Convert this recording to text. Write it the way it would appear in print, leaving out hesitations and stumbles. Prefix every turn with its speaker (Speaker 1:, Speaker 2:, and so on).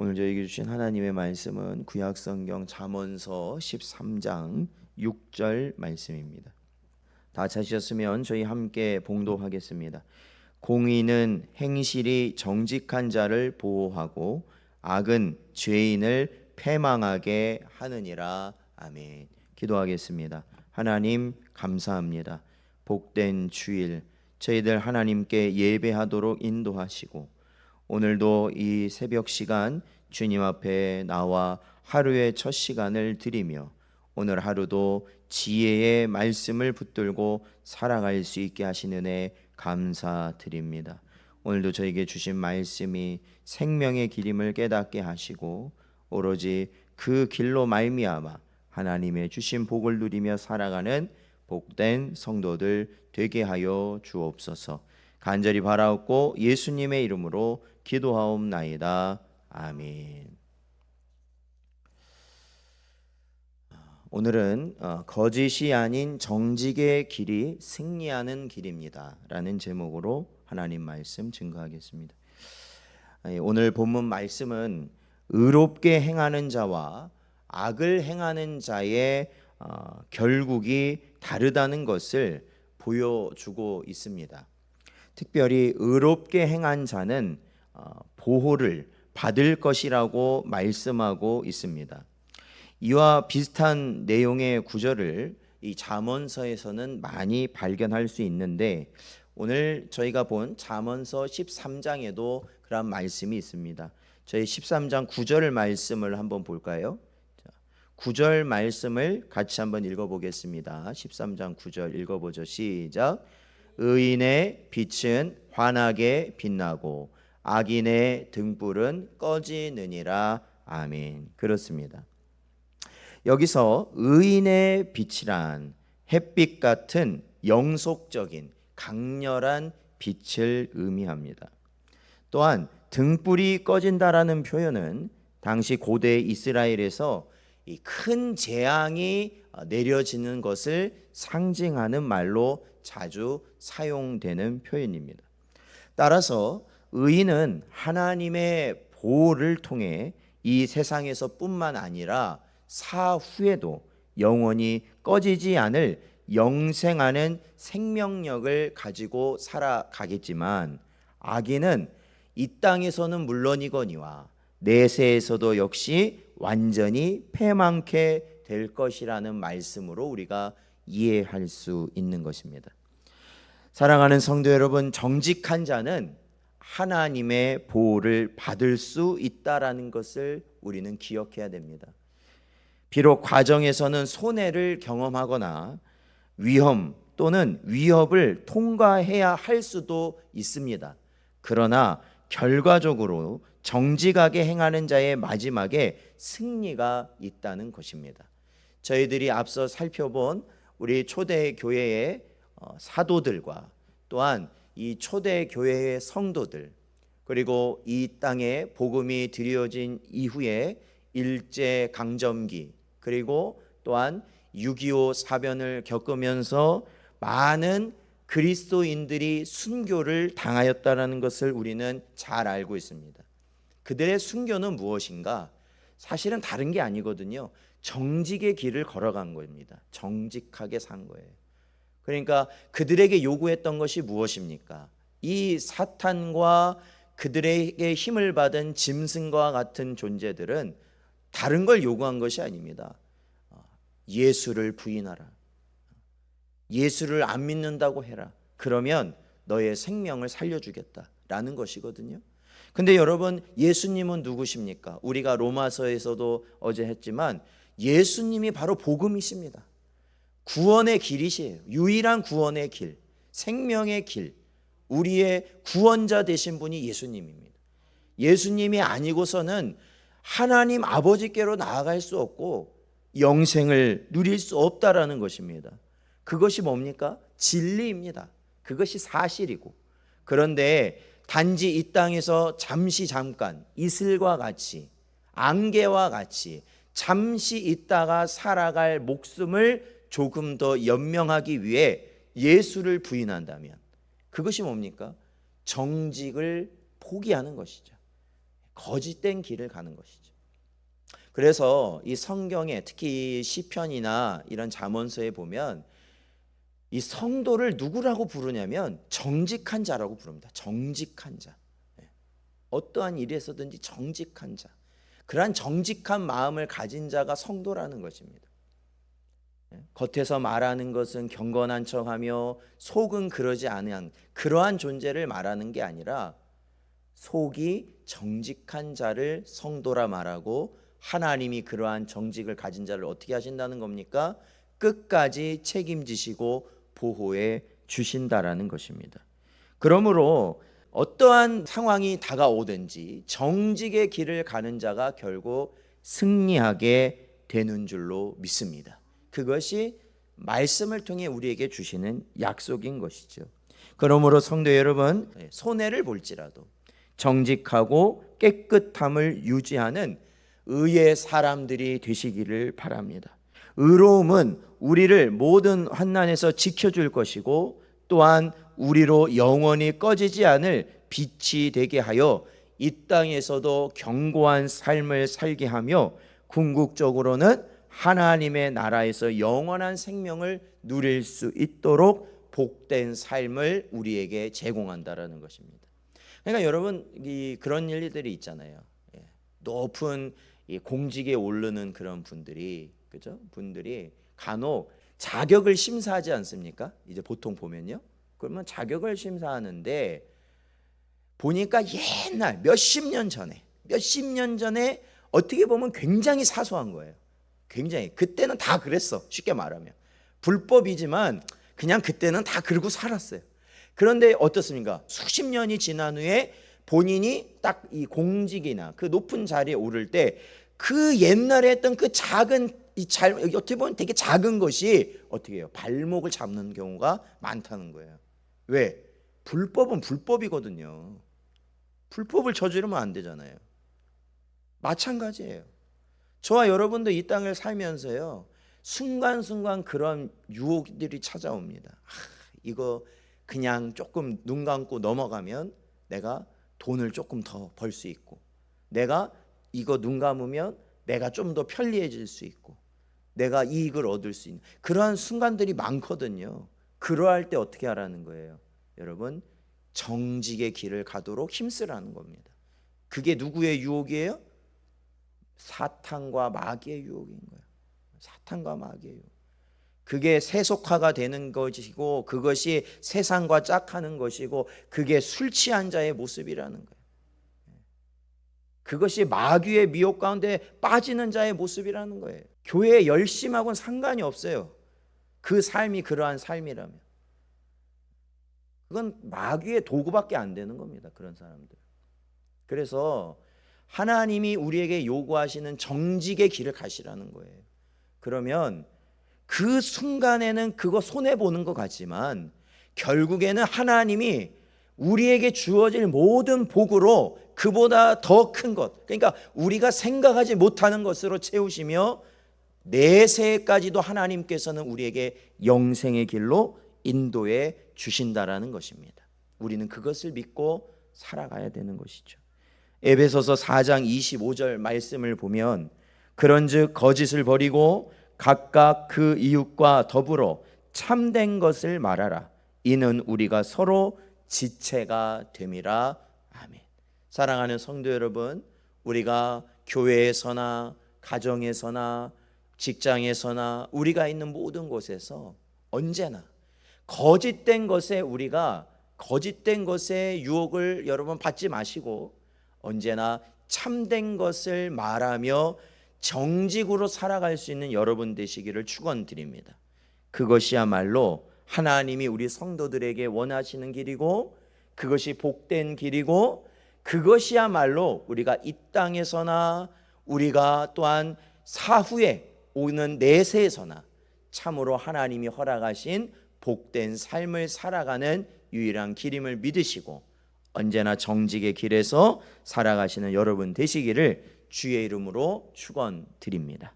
Speaker 1: 오늘 저에게 주신 하나님의 말씀은 구약성경 잠언서 13장 6절 말씀입니다. 다 찾으셨으면 저희 함께 봉독하겠습니다. 공의는 행실이 정직한 자를 보호하고 악은 죄인을 패망하게 하느니라. 아멘. 기도하겠습니다. 하나님 감사합니다. 복된 주일 저희들 하나님께 예배하도록 인도하시고 오늘도 이 새벽 시간 주님 앞에 나와 하루의 첫 시간을 드리며 오늘 하루도 지혜의 말씀을 붙들고 살아갈 수 있게 하시는 은혜 감사드립니다. 오늘도 저에게 주신 말씀이 생명의 길임을 깨닫게 하시고 오로지 그 길로 말미암아 하나님의 주신 복을 누리며 살아가는 복된 성도들 되게 하여 주옵소서. 간절히 바라옵고 예수님의 이름으로 기도하옵나이다. 아멘. 오늘은 거짓이 아닌 정직의 길이 승리하는 길입니다 라는 제목으로 하나님 말씀 증거하겠습니다. 오늘 본문 말씀은 의롭게 행하는 자와 악을 행하는 자의 결국이 다르다는 것을 보여주고 있습니다. 특별히 의롭게 행한 자는 보호를 받을 것이라고 말씀하고 있습니다. 이와 비슷한 내용의 구절을 이 잠언서에서는 많이 발견할 수 있는데 오늘 저희가 본 잠언서 13장에도 그런 말씀이 있습니다. 저희 13장 9절 말씀을 한번 볼까요? 9절 말씀을 같이 한번 읽어보겠습니다. 13장 9절 읽어보죠. 시작. 의인의 빛은 환하게 빛나고 악인의 등불은 꺼지느니라. 아멘. 그렇습니다. 여기서 의인의 빛이란 햇빛 같은 영속적인 강렬한 빛을 의미합니다. 또한 등불이 꺼진다라는 표현은 당시 고대 이스라엘에서 이 큰 재앙이 내려지는 것을 상징하는 말로 자주 사용되는 표현입니다. 따라서 의인은 하나님의 보호를 통해 이 세상에서 뿐만 아니라 사후에도 영원히 꺼지지 않을 영생하는 생명력을 가지고 살아가겠지만 악인은 이 땅에서는 물론이거니와 내세에서도 역시 완전히 패망케 될 것이라는 말씀으로 우리가 이해할 수 있는 것입니다. 사랑하는 성도 여러분, 정직한 자는 하나님의 보호를 받을 수 있다라는 것을 우리는 기억해야 됩니다. 비록 과정에서는 손해를 경험하거나 위험 또는 위협을 통과해야 할 수도 있습니다. 그러나 결과적으로 정직하게 행하는 자의 마지막에 승리가 있다는 것입니다. 저희들이 앞서 살펴본 우리 초대 교회의 사도들과 또한 이 초대 교회의 성도들 그리고 이 땅에 복음이 드려진 이후에 일제강점기 그리고 또한 6.25 사변을 겪으면서 많은 그리스도인들이 순교를 당하였다는 것을 우리는 잘 알고 있습니다. 그들의 순교는 무엇인가? 사실은 다른 게 아니거든요. 정직의 길을 걸어간 겁니다. 정직하게 산 거예요. 그러니까 그들에게 요구했던 것이 무엇입니까? 이 사탄과 그들에게 힘을 받은 짐승과 같은 존재들은 다른 걸 요구한 것이 아닙니다. 예수를 부인하라. 예수를 안 믿는다고 해라. 그러면 너의 생명을 살려주겠다라는 것이거든요. 근데 여러분, 예수님은 누구십니까? 우리가 로마서에서도 어제 했지만 예수님이 바로 복음이십니다. 구원의 길이시에요. 유일한 구원의 길, 생명의 길, 우리의 구원자 되신 분이 예수님입니다. 예수님이 아니고서는 하나님 아버지께로 나아갈 수 없고 영생을 누릴 수 없다라는 것입니다. 그것이 뭡니까? 진리입니다. 그것이 사실이고, 그런데 단지 이 땅에서 잠깐 이슬과 같이 안개와 같이 잠시 있다가 살아갈 목숨을 조금 더 연명하기 위해 예수를 부인한다면 그것이 뭡니까? 정직을 포기하는 것이죠. 거짓된 길을 가는 것이죠. 그래서 이 성경에 특히 시편이나 이런 잠언서에 보면 이 성도를 누구라고 부르냐면 정직한 자라고 부릅니다. 정직한 자. 어떠한 일에서든지 정직한 자. 그러한 정직한 마음을 가진 자가 성도라는 것입니다. 겉에서 말하는 것은 경건한 척하며 속은 그러지 않은 그러한 존재를 말하는 게 아니라 속이 정직한 자를 성도라 말하고, 하나님이 그러한 정직을 가진 자를 어떻게 하신다는 겁니까? 끝까지 책임지시고 보호해 주신다라는 것입니다. 그러므로 어떠한 상황이 다가오든지 정직의 길을 가는 자가 결국 승리하게 되는 줄로 믿습니다. 그것이 말씀을 통해 우리에게 주시는 약속인 것이죠. 그러므로 성도 여러분, 손해를 볼지라도 정직하고 깨끗함을 유지하는 의의 사람들이 되시기를 바랍니다. 의로움은 우리를 모든 환난에서 지켜줄 것이고, 또한 우리로 영원히 꺼지지 않을 빛이 되게 하여 이 땅에서도 견고한 삶을 살게 하며, 궁극적으로는 하나님의 나라에서 영원한 생명을 누릴 수 있도록 복된 삶을 우리에게 제공한다라는 것입니다. 그러니까 여러분, 그런 일들이 있잖아요. 높은 공직에 오르는 그런 분들이, 그죠? 분들이 간혹 자격을 심사하지 않습니까? 이제 보통 보면요. 그러면 자격을 심사하는데 보니까 옛날 몇십 년 전에 어떻게 보면 굉장히 사소한 거예요. 굉장히 그때는 다 그랬어. 쉽게 말하면 불법이지만 그냥 그때는 다 그러고 살았어요. 그런데 어떻습니까? 수십 년이 지난 후에 본인이 딱 이 공직이나 그 높은 자리에 오를 때 그 옛날에 했던 그 작은 어떻게 보면 되게 작은 것이 어떻게 해요? 발목을 잡는 경우가 많다는 거예요. 왜? 불법은 불법이거든요. 불법을 저지르면 안 되잖아요. 마찬가지예요. 저와 여러분도 이 땅을 살면서요, 순간순간 그런 유혹들이 찾아옵니다. 이거 그냥 조금 눈 감고 넘어가면 내가 돈을 조금 더 벌 수 있고, 내가 이거 눈 감으면 내가 좀 더 편리해질 수 있고, 내가 이익을 얻을 수 있는 그러한 순간들이 많거든요. 그러할 때 어떻게 하라는 거예요? 여러분, 정직의 길을 가도록 힘쓰라는 겁니다. 그게 누구의 유혹이에요? 사탄과 마귀의 유혹인 거예요. 사탄과 마귀의 유혹. 그게 세속화가 되는 것이고, 그것이 세상과 짝하는 것이고, 그게 술 취한 자의 모습이라는 거예요. 그것이 마귀의 미혹 가운데 빠지는 자의 모습이라는 거예요. 교회의 열심하고는 상관이 없어요. 그 삶이 그러한 삶이라면 그건 마귀의 도구밖에 안 되는 겁니다. 그런 사람들. 그래서 하나님이 우리에게 요구하시는 정직의 길을 가시라는 거예요. 그러면 그 순간에는 그거 손해보는 것 같지만 결국에는 하나님이 우리에게 주어질 모든 복으로 그보다 더 큰 것, 그러니까 우리가 생각하지 못하는 것으로 채우시며 내세까지도 하나님께서는 우리에게 영생의 길로 인도해 주신다라는 것입니다. 우리는 그것을 믿고 살아가야 되는 것이죠. 에베소서 4장 25절 말씀을 보면, 그런즉 거짓을 버리고 각각 그 이웃과 더불어 참된 것을 말하라. 이는 우리가 서로 지체가 됨이라. 아멘. 사랑하는 성도 여러분, 우리가 교회에서나 가정에서나 직장에서나 우리가 있는 모든 곳에서 언제나 거짓된 것의 유혹을 여러분 받지 마시고, 언제나 참된 것을 말하며 정직으로 살아갈 수 있는 여러분 되시기를 축원드립니다. 그것이야말로 하나님이 우리 성도들에게 원하시는 길이고, 그것이 복된 길이고, 그것이야말로 우리가 이 땅에서나 우리가 또한 사후에 오는 내세에서나 참으로 하나님이 허락하신 복된 삶을 살아가는 유일한 길임을 믿으시고, 언제나 정직의 길에서 살아가시는 여러분 되시기를 주의 이름으로 축원드립니다.